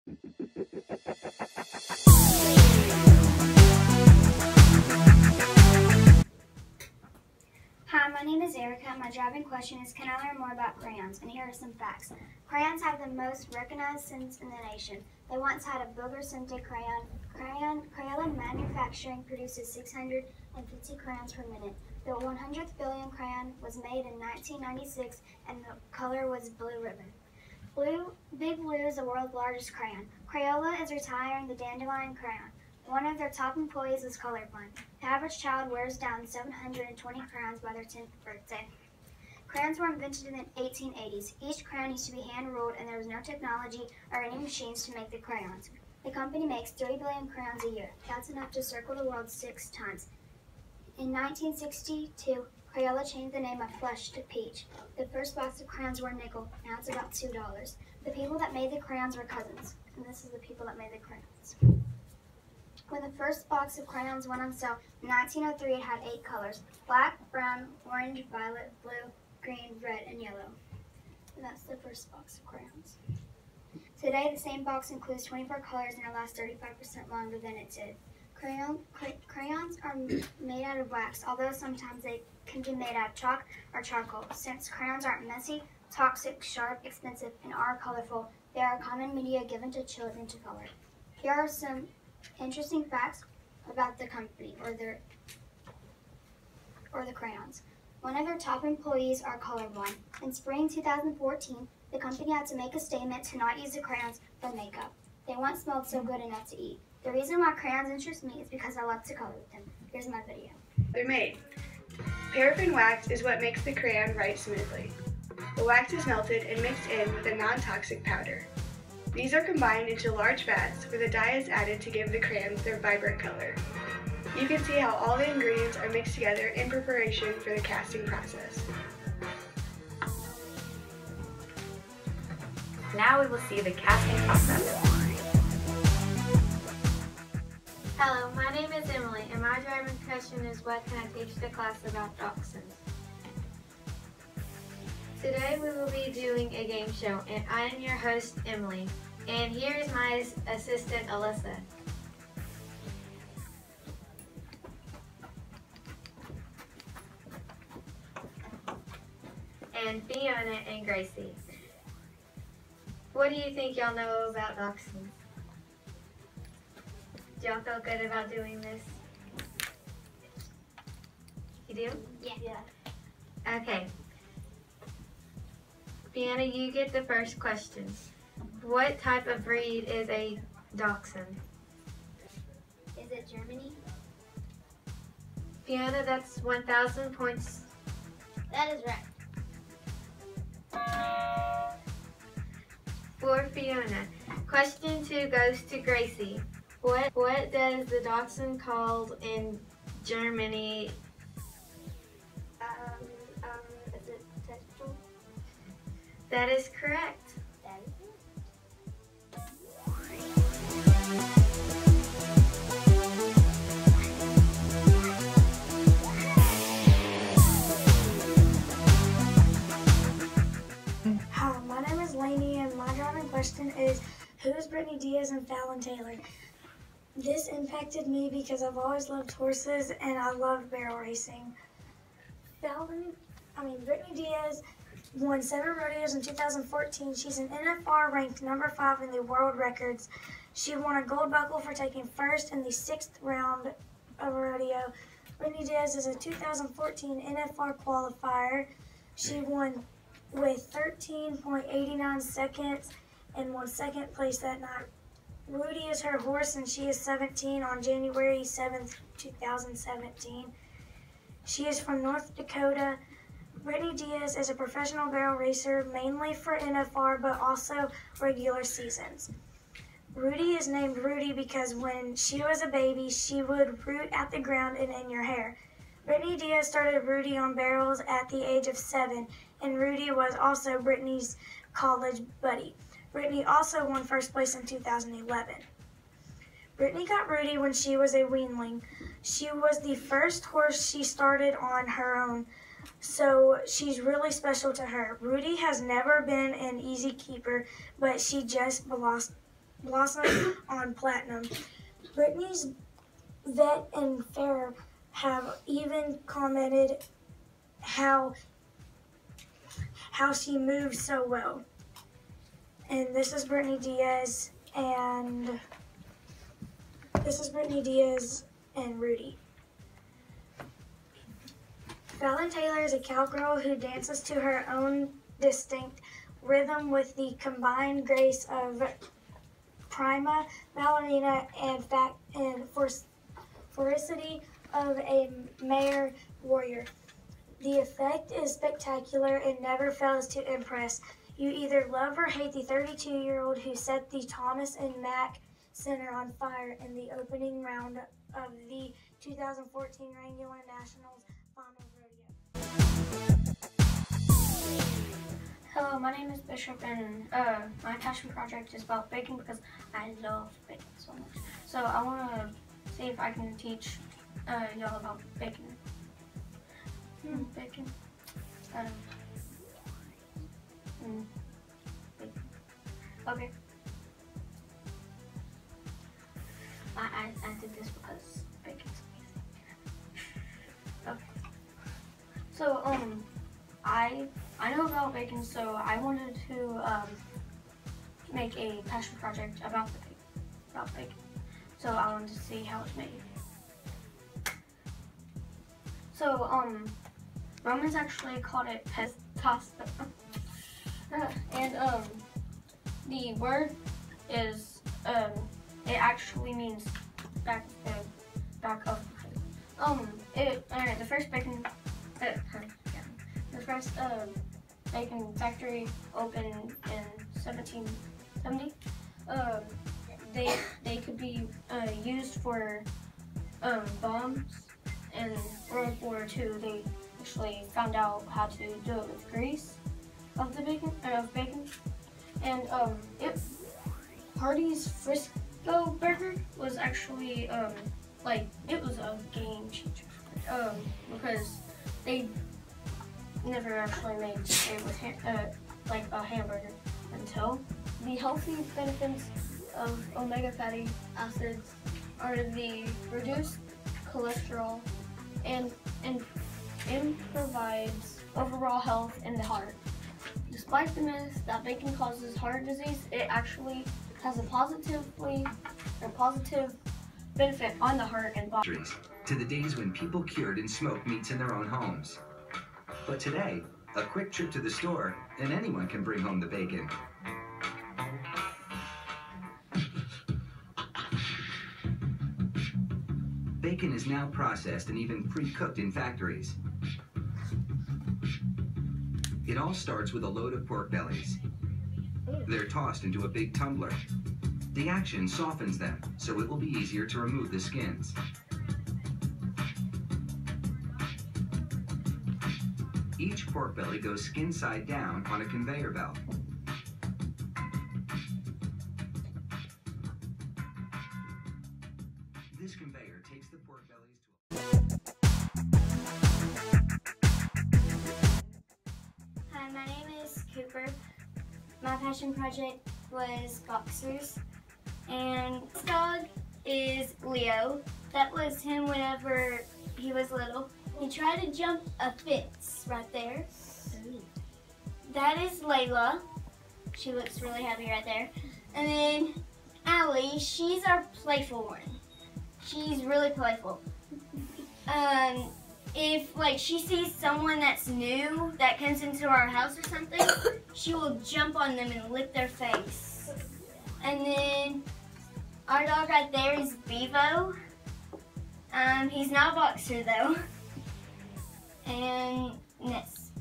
Hi, my name is Erica. My driving question is, can I learn more about crayons? And here are some facts. Crayons have the most recognized scents in the nation. They once had a booger-scented crayon. Crayola manufacturing produces 650 crayons per minute. The 100th billion crayon was made in 1996, and the color was blue ribbon. Big Blue is the world's largest crayon. Crayola is retiring the dandelion crayon. One of their top employees is colorblind. The average child wears down 720 crayons by their 10th birthday. Crayons were invented in the 1880s. Each crayon used to be hand-ruled, and there was no technology or any machines to make the crayons. The company makes 3 billion crayons a year. That's enough to circle the world 6 times. In 1962, Crayola changed the name of Flush to Peach. The first box of crayons were a nickel. Now it's about $2. The people that made the crayons were cousins, and this is the people that made the crayons. When the first box of crayons went on sale in 1903, it had 8 colors: black, brown, orange, violet, blue, green, red, and yellow. And that's the first box of crayons. Today, the same box includes 24 colors and it lasts 35% longer than it did. Crayons are made out of wax, although sometimes they can be made out of chalk or charcoal. Since crayons aren't messy, toxic, sharp, expensive, and are colorful, they are a common media given to children to color. Here are some interesting facts about the company or the crayons. One of their top employees are colorblind. In spring 2014, the company had to make a statement to not use the crayons for makeup. They once smelled so good enough to eat. The reason why crayons interest me is because I love to color with them. Here's my video. They're made. Paraffin wax is what makes the crayon write smoothly. The wax is melted and mixed in with a non-toxic powder. These are combined into large vats where the dye is added to give the crayons their vibrant color. You can see how all the ingredients are mixed together in preparation for the casting process. Now we will see the casting process. Hello, my name is Emily, and my driving question is, what can I teach the class about dachshunds? Today we will be doing a game show, and I am your host, Emily. And here is my assistant, Alyssa. And Fiona and Gracie. What do you think y'all know about dachshunds? Do y'all feel good about doing this? You do? Yeah. Okay. Fiona, you get the first question. What type of breed is a dachshund? Is it Germany? Fiona, that's 1,000 points. That is right. For Fiona. Question 2 goes to Gracie. What does the dachshund called in Germany? Is it Tetzel? That is correct. Hi, my name is Lainey, and my driving question is, who is Brittany Diaz and Fallon Taylor? This impacted me because I've always loved horses and I love barrel racing. Brittany Diaz won 7 rodeos in 2014. She's an NFR ranked number 5 in the world records. She won a gold buckle for taking first in the 6th round of a rodeo. Brittany Diaz is a 2014 NFR qualifier. She won with 13.89 seconds and won 2nd place that night. Rudy is her horse, and she is 17 on January 7th, 2017. She is from North Dakota. Brittany Diaz is a professional barrel racer, mainly for NFR, but also regular seasons. Rudy is named Rudy because when she was a baby, she would root at the ground and in your hair. Brittany Diaz started Rudy on barrels at the age of 7, and Rudy was also Brittany's college buddy. Brittany also won 1st place in 2011. Brittany got Rudy when she was a weanling. She was the first horse she started on her own, so she's really special to her. Rudy has never been an easy keeper, but she just blossom on platinum. Brittany's vet and Farrah have even commented how she moves so well. And this is Brittany Diaz and Rudy. Fallon Taylor is a cowgirl who dances to her own distinct rhythm with the combined grace of prima ballerina and ferocity of a mare warrior. The effect is spectacular and never fails to impress. You either love or hate the 32-year-old who set the Thomas and Mack Center on fire in the opening round of the 2014 Wrangler Nationals Finals Rodeo. Hello, my name is Bishop, and my passion project is about baking because I love baking so much. So I want to see if I can teach y'all about baking. Baking. Baking. Okay. I did this because bacon's amazing. Okay. So I know about baking, so I wanted to make a passion project about baking. So I wanted to see how it's made. So Romans actually called it pasta, and the word is it actually means back of. The first bacon. The first bacon factory opened in 1770. They could be used for bombs. In World War II, they actually found out how to do it with grease of bacon. And Hardee's Frisco Burger was actually it was a game changer because they never actually made it with like a hamburger until the healthy benefits of omega fatty acids are the reduced cholesterol and provides overall health in the heart. Despite the myth that bacon causes heart disease, it actually has a positive benefit on the heart and body. To the days when people cured and smoked meats in their own homes. But today, a quick trip to the store and anyone can bring home the bacon. Bacon is now processed and even pre-cooked in factories. It all starts with a load of pork bellies. They're tossed into a big tumbler. The action softens them, so it will be easier to remove the skins. Each pork belly goes skin side down on a conveyor belt. This conveyor takes the pork bellies to Hi, my name is Cooper. My passion project was boxers. And this dog is Leo. That was him whenever he was little. He tried to jump a fence right there. That is Layla. She looks really happy right there. And then Allie, she's our playful one. She's really playful. If like she sees someone that's new that comes into our house or something, she will jump on them and lick their face. And then our dog right there is Bevo. He's not a boxer though. And next,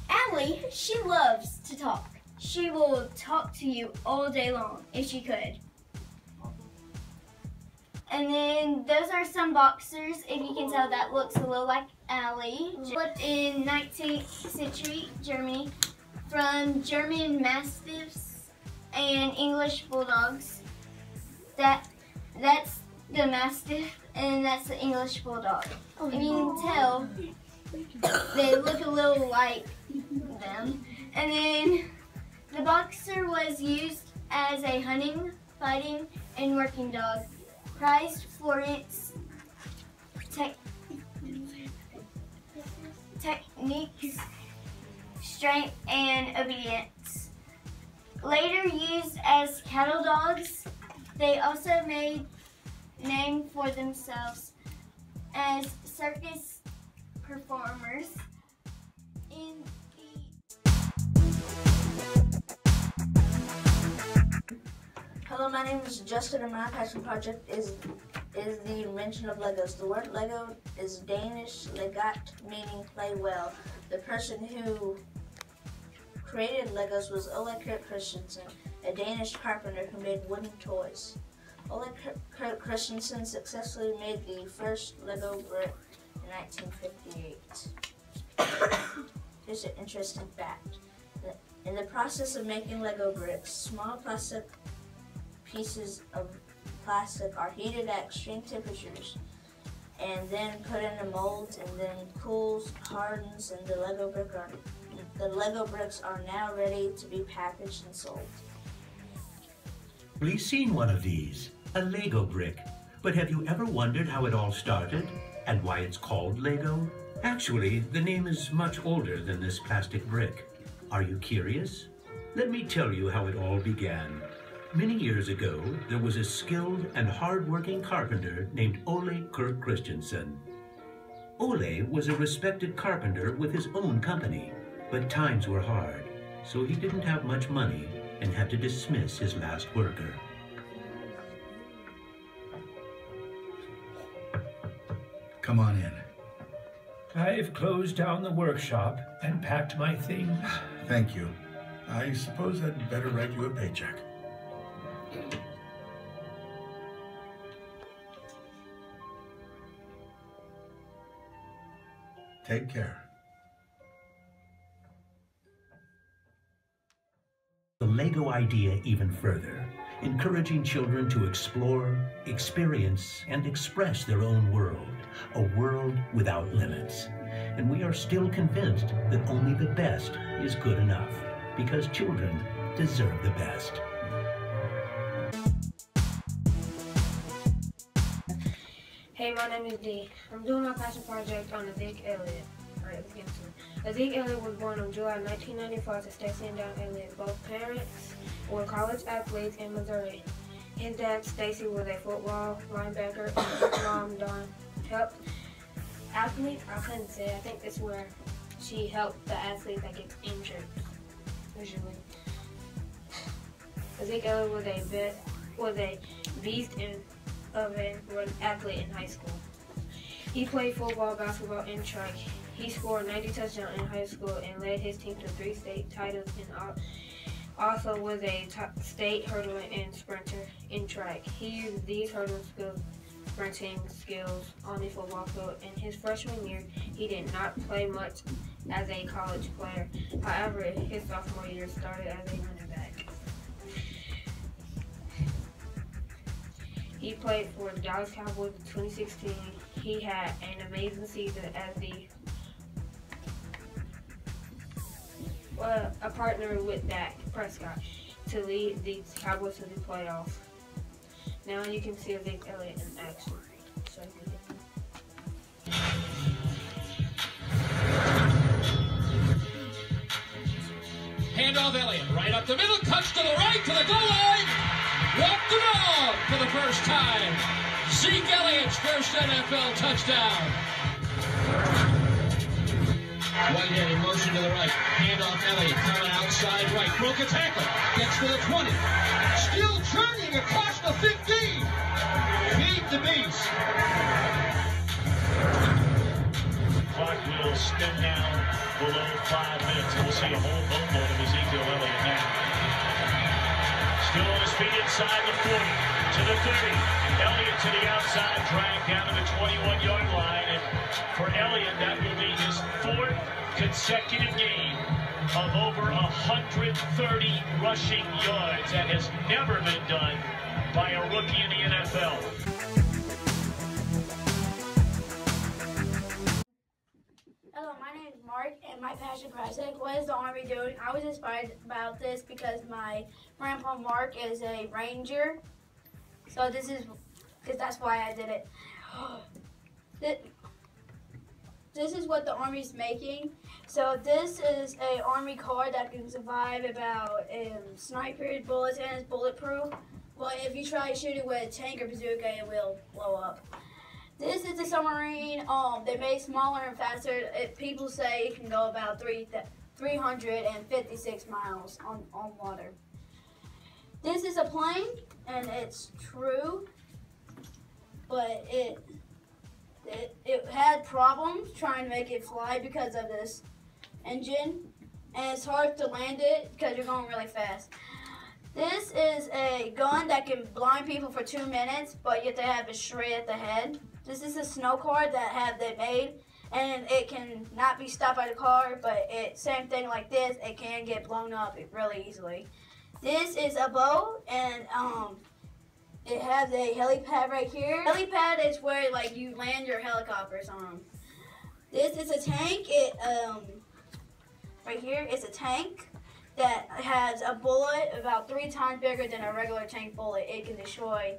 Allie, she loves to talk. She will talk to you all day long if she could. And then those are some boxers. If you can tell, that looks a little like Allie. Developed in 19th century Germany from German Mastiffs and English Bulldogs. That's the Mastiff and that's the English Bulldog. If you can tell, they look a little like them. And then the boxer was used as a hunting, fighting, and working dog, prized for its techniques, strength, and obedience. Later used as cattle dogs, they also made name for themselves as circus performers. In Hello, my name is Justin and my passion project is the invention of Legos. The word Lego is Danish legat, meaning play well. The person who created Legos was Ole Kirk Christensen, a Danish carpenter who made wooden toys. Ole Kirk Christensen successfully made the first Lego brick in 1958. Here's an interesting fact. In the process of making Lego bricks, small plastic pieces of plastic are heated at extreme temperatures and then put into molds and then cools, hardens, and the Lego bricks are now ready to be packaged and sold. We've seen one of these, a Lego brick. But have you ever wondered how it all started and why it's called Lego? Actually, the name is much older than this plastic brick. Are you curious? Let me tell you how it all began. Many years ago, there was a skilled and hard-working carpenter named Ole Kirk Christensen. Ole was a respected carpenter with his own company, but times were hard, so he didn't have much money and had to dismiss his last worker. Come on in. I've closed down the workshop and packed my things. Thank you. I suppose I'd better write you a paycheck. Take care. The Lego idea even further, encouraging children to explore, experience, and express their own world, a world without limits. And we are still convinced that only the best is good enough, because children deserve the best. Hey, my name is Dee. I'm doing my passion project on Zeke Elliott. Alright, let's get into it. Zeke Elliott was born on July 1994 to Stacy and Don Elliott. Both parents were college athletes in Missouri. His dad, Stacy, was a football linebacker, and his mom, Dawn, helped athletes. I couldn't say. I think it's where she helped the athletes that get injured, usually. Zeke Elliott was a beast of an athlete in high school. He played football, basketball, and track. He scored 90 touchdowns in high school and led his team to 3 state titles and also was a state hurdler and sprinter in track. He used these hurdle skills, sprinting skills on the football field. In his freshman year, he did not play much as a college player. However, his sophomore year started as a running back. He played for the Dallas Cowboys in 2016. He had an amazing season as a partner with Dak Prescott to lead the Cowboys to the playoffs. Now you can see Zeke Elliott in action. Handoff Elliott, right up the middle, cuts to the right, to the goal line. Walk the dog for the first time. Zeke Elliott's first NFL touchdown. Whitehead in motion to the right. Handoff Elliott coming outside right. Broke a tackle. Gets to the 20. Still turning across the 15. Feed the beast. Clock will spin down below 5 minutes. And we'll see a whole boatload of Ezekiel Elliott now. Still on his feet inside the 40, to the 30. Elliott to the outside, dragged down to the 21-yard line. And for Elliott, that will be his 4th consecutive game of over 130 rushing yards. That has never been done by a rookie in the NFL. Hello, my name is Mark, and my my passion project. What is the Army doing? I was inspired about this because my grandpa Mark is a ranger. So this is, because that's why I did it. This is what the Army's making. So this is a Army car that can survive about sniper bullets and it's bulletproof. But if you try shooting with a tank or bazooka, it will blow up. This is a submarine. They make smaller and faster. People say it can go about 356 miles on water. This is a plane, and it's true, but it had problems trying to make it fly because of this engine, and it's hard to land it because you're going really fast. This is a gun that can blind people for 2 minutes, but you have to have it straight at the head. This is a snow car that they made, and it can not be stopped by the car, but same thing like this, it can get blown up really easily. This is a boat, and it has a helipad right here. Helipad is where like you land your helicopters on. This is a tank. Right here is a tank that has a bullet about 3 times bigger than a regular tank bullet. It can destroy,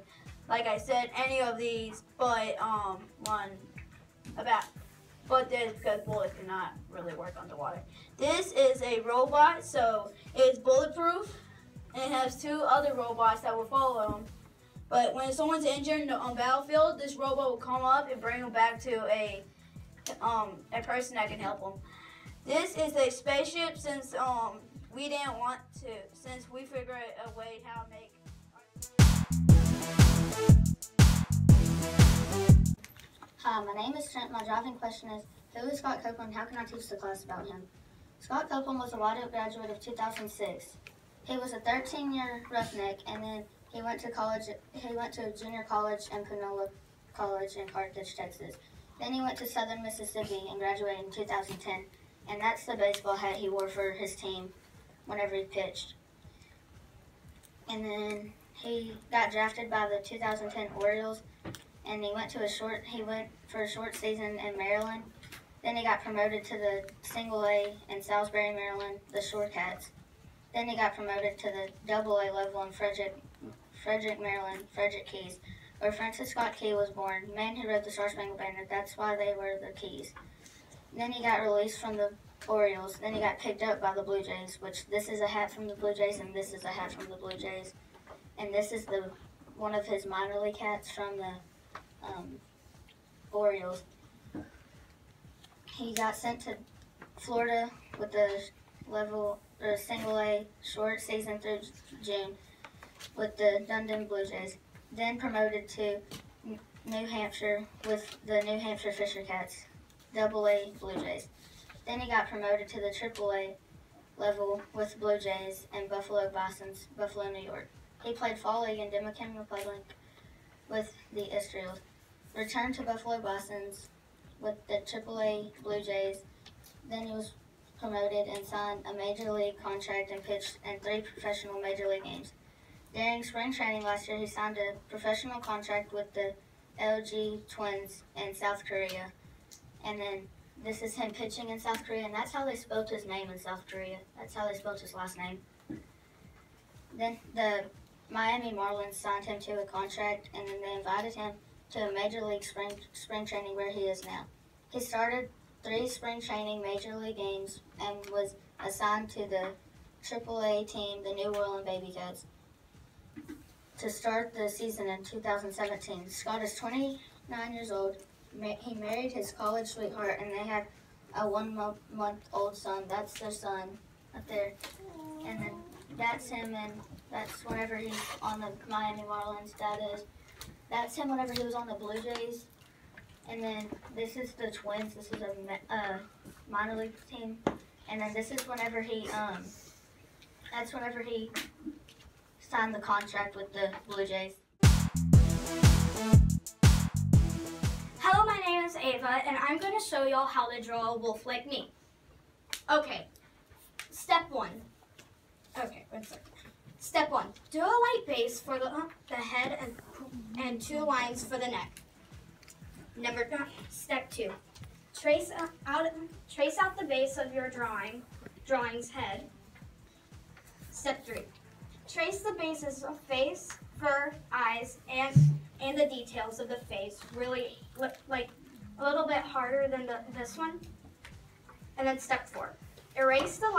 like I said, any of these, but because bullets cannot really work underwater. This is a robot, so it's bulletproof, and it has 2 other robots that will follow them. But when someone's injured on battlefield, this robot will come up and bring them back to a person that can help them. This is a spaceship since we didn't want to, since we figured a way how to make. Hi, my name is Trent. My driving question is, who is Scott Copeland? How can I teach the class about him? Scott Copeland was a White Oak graduate of 2006. He was a 13-year roughneck, and then he went to college. He went to junior college and Panola College in Carthage, Texas. Then he went to Southern Mississippi and graduated in 2010. And that's the baseball hat he wore for his team whenever he pitched. And then he got drafted by the 2010 Orioles, and he went for a short season in Maryland. Then he got promoted to the Single A in Salisbury, Maryland, the Shore Cats. Then he got promoted to the Double A level in Frederick, Maryland, Frederick Keys, where Francis Scott Key was born, man who wrote the Star Spangled Banner. That's why they were the Keys. Then he got released from the Orioles. Then he got picked up by the Blue Jays, which this is a hat from the Blue Jays, and this is a hat from the Blue Jays. And this is one of his minor league hats from the Orioles. He got sent to Florida with the Single A short season through June with the Dundon Blue Jays. Then promoted to New Hampshire with the New Hampshire Fisher Cats, Double A Blue Jays. Then he got promoted to the Triple A level with Blue Jays and Buffalo Bisons, Buffalo, New York. He played Fall League in Dominican Republic with the Estrels. Returned to Buffalo Bisons with the Triple A Blue Jays. Then he was promoted and signed a major league contract and pitched in 3 professional major league games. During spring training last year, he signed a professional contract with the LG Twins in South Korea. And then this is him pitching in South Korea, and that's how they spelled his name in South Korea. That's how they spelled his last name. Then the Miami Marlins signed him to a contract, and then they invited him to a major league spring training where he is now. He started 3 spring training major league games and was assigned to the AAA team, the New Orleans Baby Cats, to start the season in 2017. Scott is 29 years old. He married his college sweetheart, and they have a 1-month-old son. That's their son up there. And then that's him, and that's whenever he's on the Miami Marlins. That's him whenever he was on the Blue Jays. And then this is the Twins. This is a minor league team. And then this is whenever he that's whenever he signed the contract with the Blue Jays. Hello, my name is Ava, and I'm going to show y'all how to draw a wolf like me. Okay, step 1. Okay, 1 second. Step 1, do a light base for the head and 2 lines for the neck. Step 2, Trace out the base of your drawing's head. Step 3. Trace the bases of face, fur, eyes, and the details of the face. Really, like a little bit harder than this one. And then step 4. Erase the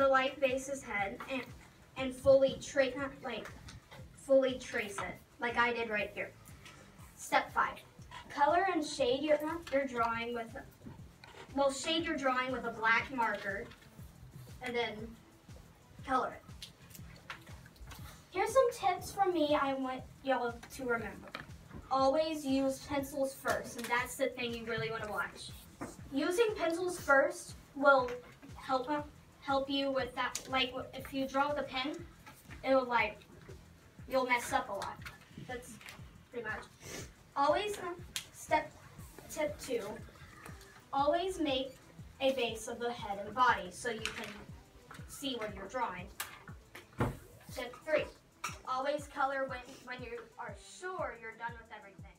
light base's head and fully trace it, like I did right here. Step 5. Color and shade your drawing with a black marker, and then color it. Here's some tips from me I want y'all to remember. Always use pencils first, and that's the thing you really want to watch. Using pencils first will help you with that. Like if you draw with a pen, you'll mess up a lot. That's pretty much. Always tip 2. Always make a base of the head and body so you can see what you're drawing. Tip 3. Always color when you are sure you're done with everything.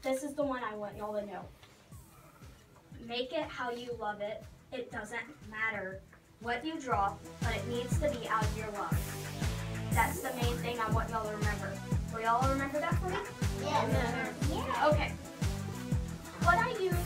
This is the one I want y'all to know. Make it how you love it. It doesn't matter what you draw, but it needs to be out of your love. That's the main thing I want y'all to remember. Will y'all remember that for me? Yes. Yeah. Okay. What I use is...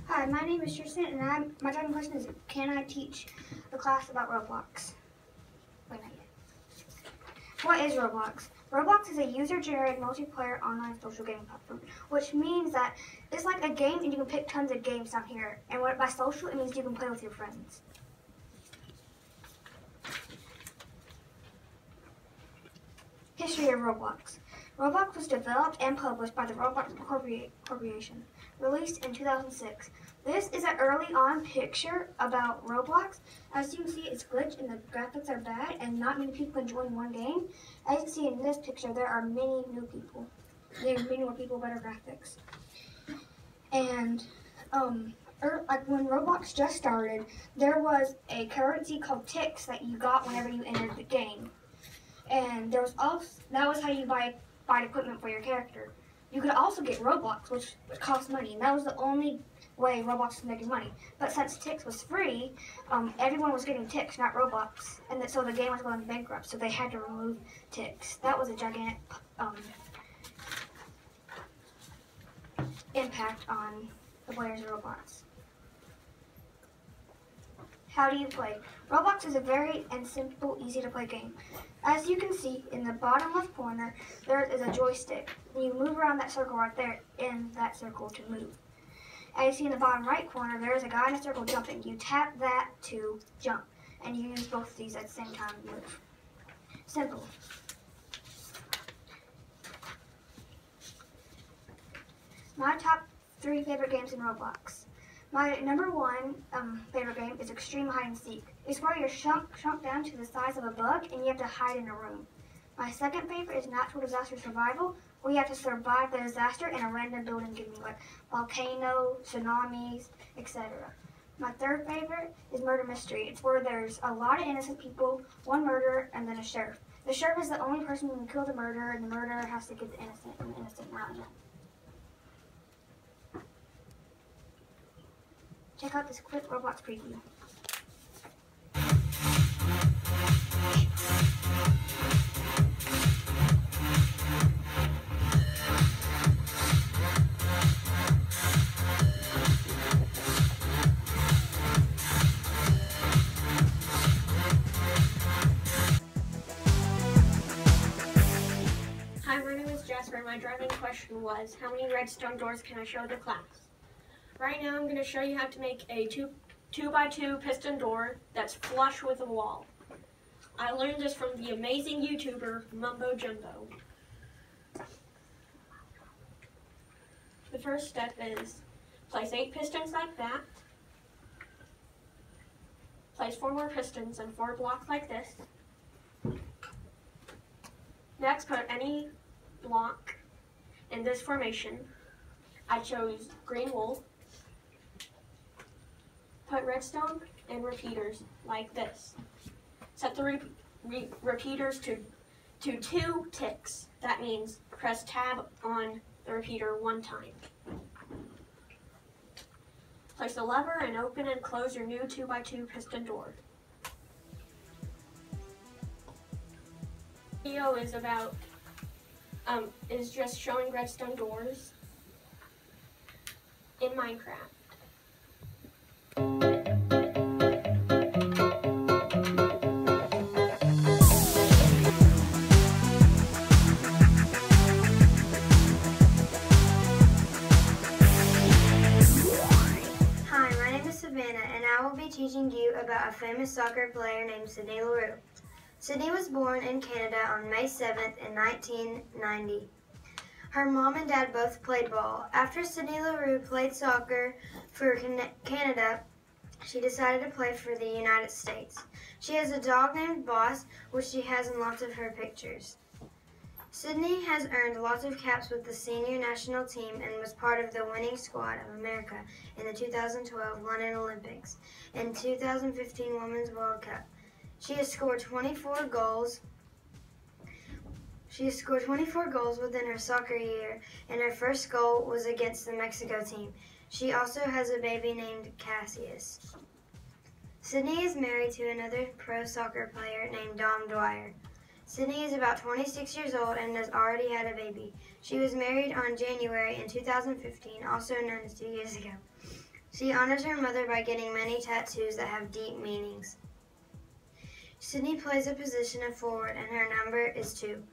Hi, my name is Tristan, and my driving question is, can I teach a class about Roblox? Wait, not yet. What is Roblox? Roblox is a user-generated multiplayer online social gaming platform, which means that it's like a game and you can pick tons of games down here. And by social, it means you can play with your friends. History of Roblox. Roblox was developed and published by the Roblox Corporation, released in 2006. This is an early on picture about Roblox. As you can see, it's glitched and the graphics are bad and not many people can join one game. As you can see in this picture, there are many new people. There are many more people, better graphics. And like when Roblox just started, there was a currency called Tix that you got whenever you entered the game. And there was also, that was how you buy equipment for your character. You could also get Roblox, which cost money, and that was the only way Roblox was making money. But since Tix was free, everyone was getting Tix, not Roblox, and so the game was going bankrupt, so they had to remove Tix. That was a gigantic impact on the players of Roblox. How do you play? Roblox is a very simple, easy to play game. As you can see in the bottom left corner, there is a joystick. You move around that circle right there in that circle to move. As you see in the bottom right corner, there is a guy in a circle jumping. You tap that to jump, and you use both of these at the same time to move. Simple. My top 3 favorite games in Roblox. My number 1 favorite game is Extreme Hide and Seek. It's where you're shrunk down to the size of a bug and you have to hide in a room. My second favorite is Natural Disaster Survival, where you have to survive the disaster in a random building, giving like volcanoes, tsunamis, etc. My third favorite is Murder Mystery. It's where there's a lot of innocent people, one murderer, and then a sheriff. The sheriff is the only person who can kill the murderer, and the murderer has to get the innocent, and the innocent not done. Check out this quick Roblox preview. Hi, my name is Jasper, and my driving question was, how many redstone doors can I show the class? Right now I'm going to show you how to make a 2x2 piston door that's flush with a wall. I learned this from the amazing YouTuber Mumbo Jumbo. The first step is place 8 pistons like that. Place 4 more pistons and 4 blocks like this. Next, put any block in this formation. I chose green wool. Put redstone and repeaters like this. Set the repeaters to 2 ticks. That means press tab on the repeater 1 time. Place the lever and open and close your new 2x2 piston door. The video is about is just showing redstone doors in Minecraft. And I will be teaching you about a famous soccer player named Sydney Leroux. Sydney was born in Canada on May 7th in 1990. Her mom and dad both played ball. After Sydney Leroux played soccer for Canada, she decided to play for the United States. She has a dog named Boss, which she has in lots of her pictures. Sydney has earned lots of caps with the senior national team and was part of the winning squad of America in the 2012 London Olympics and 2015 Women's World Cup. She has scored 24 goals. She has scored 24 goals within her soccer year, and her first goal was against the Mexico team. She also has a baby named Cassius. Sydney is married to another pro soccer player named Dom Dwyer. Sydney is about 26 years old and has already had a baby. She was married on January in 2015, also known as 2 years ago. She honors her mother by getting many tattoos that have deep meanings. Sydney plays a position of forward and her number is 2.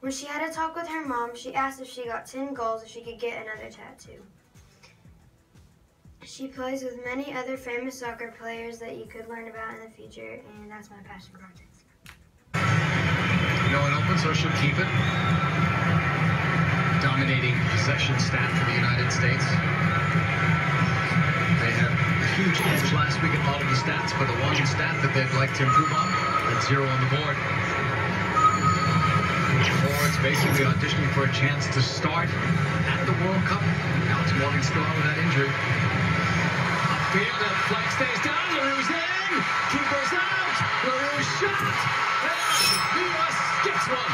When she had a talk with her mom, she asked if she got 10 goals if she could get another tattoo. She plays with many other famous soccer players that you could learn about in the future, and that's my passion project. No one open, so she'll keep it. Dominating possession stat for the United States. They had a huge edge last week in all of the stats, but the one stat that they'd like to improve on, that's 0 on the board. Forwards basically auditioning for a chance to start at the World Cup. Alex Morgan still out with that injury. Upfield, that flag stays down, Leroux's in, keeper's out, Leroux's shot, and the U.S. gets one.